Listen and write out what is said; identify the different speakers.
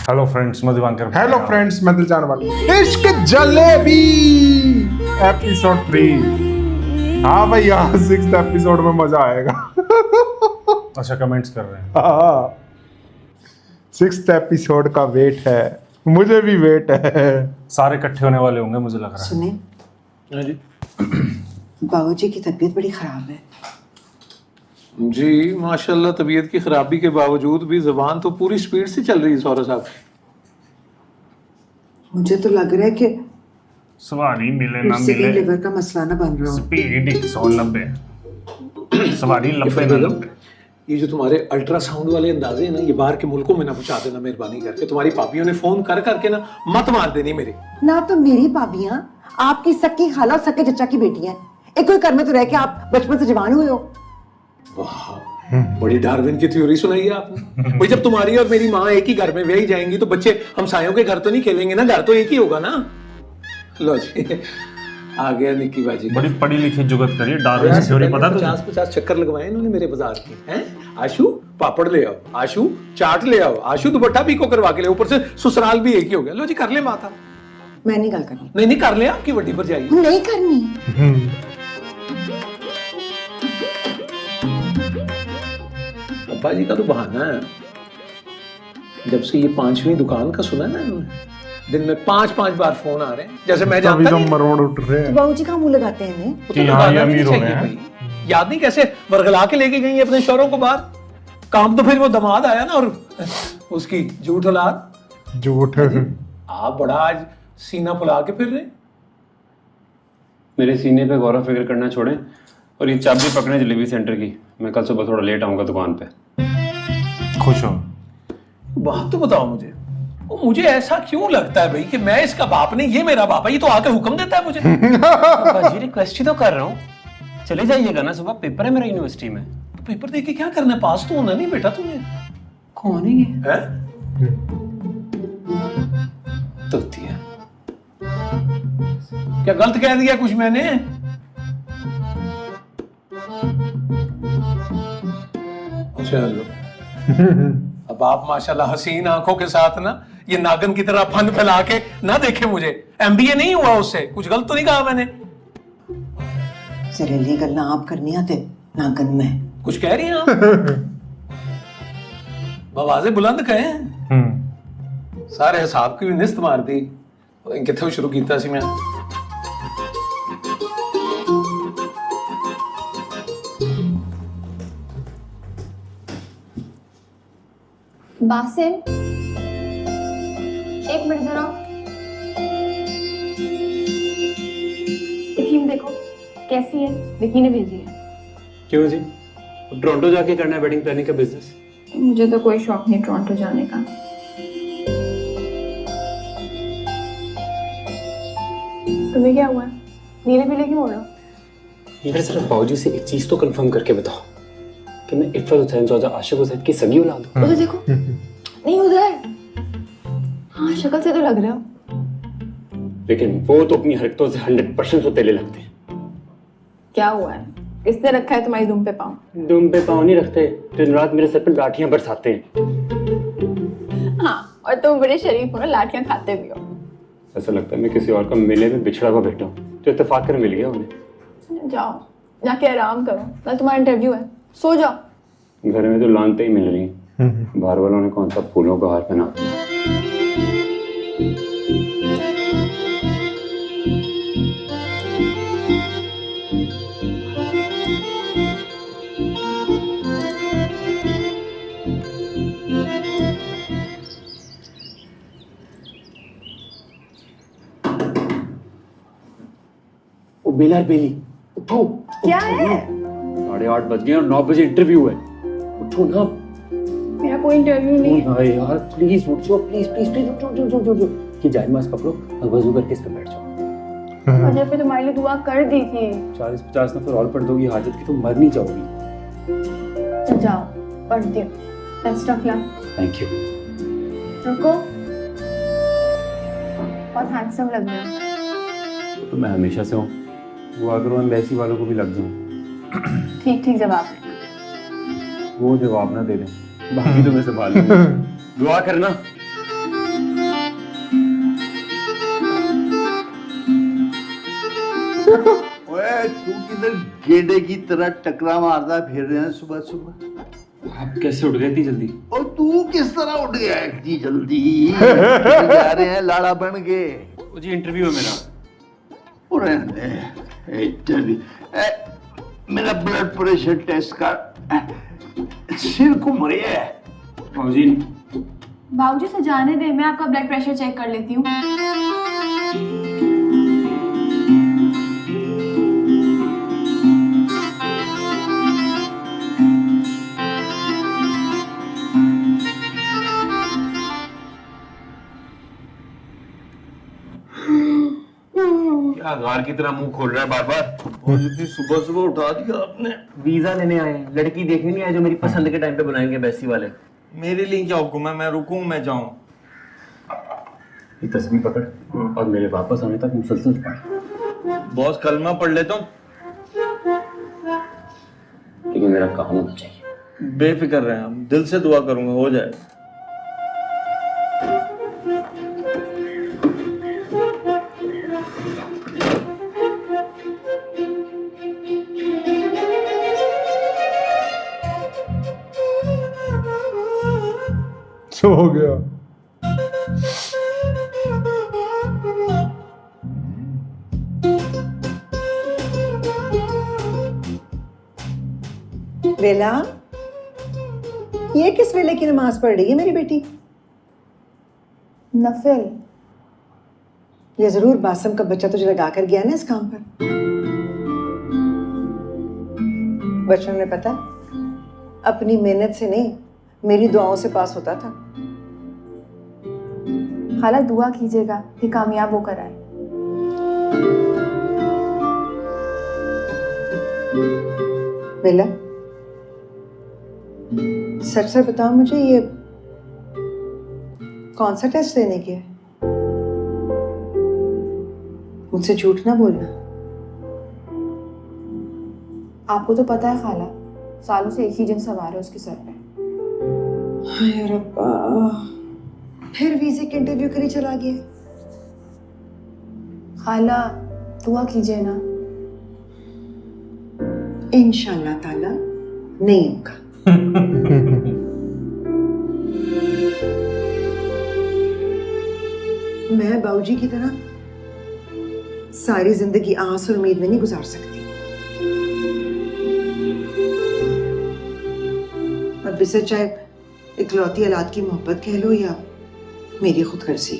Speaker 1: Hello friends, मैं दिवांकर।
Speaker 2: Hello friends, मैं दिलजान वाली। इश्क जलेबी एपिसोड 3। हाँ भैया, 6th एपिसोड में मजा आएगा।
Speaker 1: अच्छा, कमेंट्स कर रहे हैं।
Speaker 2: हाँ, 6th एपिसोड का वेट है, मुझे भी वेट है।
Speaker 1: सारे इकट्ठे होने वाले होंगे मुझे लग रहा है।
Speaker 3: सुने,
Speaker 4: हाँ जी
Speaker 3: बाबूजी की तबीयत बड़ी खराब है।
Speaker 4: जी, माशाल्लाह तबीयत की खराबी के बावजूद भी जुबान तो पूरी स्पीड से चल रही है सौरभ साहब।
Speaker 3: मुझे तो लग रहा है कि
Speaker 1: सवारी मिले
Speaker 3: फिर
Speaker 1: ना
Speaker 3: से
Speaker 1: मिले,
Speaker 3: लिवर का मसला ना बन रहा हो।
Speaker 1: स्पीड 190, सवारी 90 ना 90।
Speaker 4: ये जो तुम्हारे अल्ट्रासाउंड वाले अंदाजे हैं ना, ये बाहर के मुल्कों में ना पहुंचा देना मेहरबानी करके। तुम्हारी पापियों ने फोन कर करके ना मत मार देनी मेरे।
Speaker 3: ना तो मेरी भाभियां आपकी सक्की खाला और सक्के चचा की बेटी हैं। एक कोई घर में तो रह के आप बचपन से जवान हुए हो।
Speaker 4: वाह, बड़ी डार्विन की थ्योरी सुनाई है आपने। भाई, जब तुम्हारी और मेरी माँ एक ही घर में ब्याही जाएंगी तो बच्चे हमसायों के घर तो नहीं खेलेंगे ना, घर तो एक ही होगा ना। लो जी, आ गया निक्की बाजी।
Speaker 1: बड़ी पढ़ी लिखी जुगत करिए, डार्विन की थ्योरी पता तुझे?
Speaker 4: 50 चक्कर लगवाए इन्होंने मेरे बाजार के। हैं आशु पापड़ ले आओ, आशु चाट ले आओ, आशु दुपट्टा भी को करवा के ले, ऊपर से ससुराल भी एक ही हो गया। लो जी, कर ले माता।
Speaker 3: मैं नहीं गल करनी।
Speaker 4: नहीं नहीं, कर ले, आपकी वड्डी पर जाइए।
Speaker 3: नहीं करनी।
Speaker 4: अब्बा जी का तो बहाना है। जब से ये 5वीं दुकान का सुना ना इन्होंने, दिन में 5 बार फोन आ रहे हैं। जैसे मैं
Speaker 2: अभी
Speaker 4: जानता
Speaker 2: तो
Speaker 4: नहीं,
Speaker 2: मरोड़ उठ रहे
Speaker 3: तो
Speaker 2: हैं।
Speaker 3: बाबूजी कहाँ मुंह लगाते हैं इन्हें?
Speaker 4: वो तो
Speaker 1: कि हाँ,
Speaker 4: लगाना
Speaker 1: ये
Speaker 4: भी
Speaker 1: अमीर हो
Speaker 4: चाहिए
Speaker 1: गए हैं।
Speaker 4: भाई। याद नहीं कैसे वर्गला के लेके गई अपने शौहरों को बाहर। काम तो फिर वो दामाद आया ना, और उसकी झूठ औलाद।
Speaker 2: झूठ।
Speaker 4: आप बड़ा आज सीना फुला के फिर रहे हैं।
Speaker 5: मेरे सीने पे गौरव फिक्र करना छोड़ें और ये चाबी पकड़े जलेबी सेंटर की। मैं कल सुबह थोड़ा लेट आऊँगा दुकान पे।
Speaker 1: खुश हो?
Speaker 4: बात तो बताओ मुझे। वो मुझे ऐसा क्यों लगता है भाई कि मैं इसका बाप नहीं, ये मेरा बाप है। ये तो आके हुक्म देता है मुझे।
Speaker 5: पापा जी, रिक्वेस्ट ही तो कर रहा हूँ। चले जाइएगा ना, सुबह पेपर है मेरा यूनिवर्सिटी में।
Speaker 4: तो पेपर दे के क्या करना है? पास तो होना नहीं बेटा तुम्हें।
Speaker 3: कौन है ये?
Speaker 4: है?
Speaker 5: तोती है।
Speaker 4: क्या गलत कह दिया कुछ मैंने? चलो, अब आप माशाल्लाह हसीन आंखों के साथ ना ये नागन की तरह फन फैला के ना देखे मुझे। MBA नहीं हुआ उससे, कुछ गलत तो नहीं कहा मैंने?
Speaker 3: जहरीली गल्ला आप करनी आते नागन में।
Speaker 4: कुछ कह रही हैं आप? आवाजें बुलंद कहें। सारे हिसाब की भी निस्त मार दी। किथे शुरू कीता सी मैं।
Speaker 6: बासिल, एक मिनट इधर आओ। यकीन देखो कैसी है, विकी ने भेजी है।
Speaker 5: क्यों जी? टोरंटो जाके करना है वेडिंग प्लानिंग का बिजनेस?
Speaker 6: मुझे तो कोई शौक नहीं टोरंटो जाने का। तुम्हें क्या हुआ है? नीले पीले क्यों हो रहा हो?
Speaker 5: मेरे सिर्फ बाबूजी से एक चीज तो कंफर्म करके बताओ कि मैं इफ़त हुसैन ज़ौजा आशिक हुसैन की सगी औलाद हूँ।
Speaker 6: उधर देखो। नहीं उधर। हाँ, शक्ल से तो लग रहा हो।
Speaker 5: लेकिन वो तो अपनी हरकतों से 100% सौतेले लगते हैं।
Speaker 6: क्या हुआ है? किसने रखा है तुम्हारी दुम पे पाँव?
Speaker 5: दुम पे पाँव नहीं रखते, दिन रात मेरे सर पर लाठियां बरसाते हैं।
Speaker 6: हाँ, और तुम बड़े शरीफ हो ना, लाठियां खाते भी हो।
Speaker 5: ऐसा लगता है मैं किसी और का मिले में बिछड़ा हुआ बैठा हूँ, जो इत्तेफाक कर मिल गया उन्हें।
Speaker 6: जाओ, जाके आराम करो, कल तुम्हारा इंटरव्यू है, सो जाओ।
Speaker 5: घर में तो लानते ही मिल रही हैं। बाहर वालों ने कौन सा फूलों का हार पहना दिया।
Speaker 4: ओ बेलार बेली, उठो।
Speaker 6: क्या है?
Speaker 5: 8:30 बज गए और 9 बजे इंटरव्यू है।
Speaker 4: उठो ना।
Speaker 6: मेरा कोई इंटरव्यू नहीं है।
Speaker 5: भाई यार, प्लीज उठ जाओ, प्लीज प्लीज प्लीज उठ जाओ। ये जायमास पकड़ो और वजू करके इस पे बैठ जाओ।
Speaker 6: और जब पे तुम्हारे लिए दुआ कर दी थी।
Speaker 5: 40-50 नफर और पढ़ दोगी हाजत की तो मर नहीं जाओगी।
Speaker 6: तो जाओ, पढ़ दियो। Best of luck.
Speaker 5: Thank you.
Speaker 6: रुको, बहुत हैंडसम लग रहे हो।
Speaker 5: तो मैं हमेशा से हूँ, वो अगर मैं वैसी वालों को भी लग जाऊँ।
Speaker 6: ठीक ठीक जवाब देना।
Speaker 5: वो जवाब ना दे दें, बाकी तो मैं संभाल लूंगा। दुआ करना।
Speaker 7: ओए तू किधर गेंडे की तरह टकरा मारता फिर रहे हैं सुबह सुबह?
Speaker 5: आप कैसे उठ गए इतनी जल्दी?
Speaker 7: और तू किस तरह उठ गया इतनी जल्दी? जा रहे हैं लाड़ा बन के।
Speaker 5: वो जी इंटरव्यू है मेरा।
Speaker 7: और इंटरव्यू मेरा ब्लड प्रेशर टेस्ट का सिर घूम रही है।
Speaker 5: बाबूजी
Speaker 6: बाबूजी से जाने दे, मैं आपका ब्लड प्रेशर चेक कर लेती हूँ।
Speaker 8: क्या गार की तरह मुंह खोल रहा है बार बार?
Speaker 7: और इतनी सुबह सुबह उठा दिया आपने।
Speaker 8: वीजा लेने आए हैं, लड़की देखने नहीं आए जो मेरी पसंद के टाइम पे बनाएंगे बैसी वाले।
Speaker 9: मेरे लिए क्या हुक्म है? मैं रुकूं, मैं जाऊं?
Speaker 5: ये तस्वीर पकड़ और मेरे वापस आने तक मुसलसल पढ़।
Speaker 9: बॉस कलमा पढ़ लेता हूँ।
Speaker 5: लेकिन मेरा काम होना चाहिए।
Speaker 9: बेफिक्र रहे, हम दिल से दुआ करूंगा, हो जाए।
Speaker 2: सो हो गया।
Speaker 3: बेला, ये किस वेले की नमाज पढ़ रही है मेरी बेटी?
Speaker 6: नफिल।
Speaker 3: ये जरूर बासम का बच्चा तुझे लगा कर गया ना इस काम पर। बचपन में पता, अपनी मेहनत से नहीं मेरी दुआओं से पास होता था।
Speaker 6: खाला दुआ कीजिएगा कि कामयाब होकर आए।
Speaker 3: बेला, सच सच बताओ मुझे, ये कौन सा टेस्ट देने के है? मुझसे झूठ ना बोलना।
Speaker 6: आपको तो पता है खाला, सालों से एक ही जिन सवार है उसके सर पे।
Speaker 3: हाय रब्बा, फिर वीजे के इंटरव्यू के लिए चला गया।
Speaker 6: खाला दुआ कीजिए ना।
Speaker 3: इंशाल्लाह ताला नहीं होगा। मैं बाऊजी की तरह सारी जिंदगी आस और उम्मीद में नहीं गुजार सकती। अब इसे चाहे इकलौती औलाद की मोहब्बत कह लो या मेरी खुदगर्जी।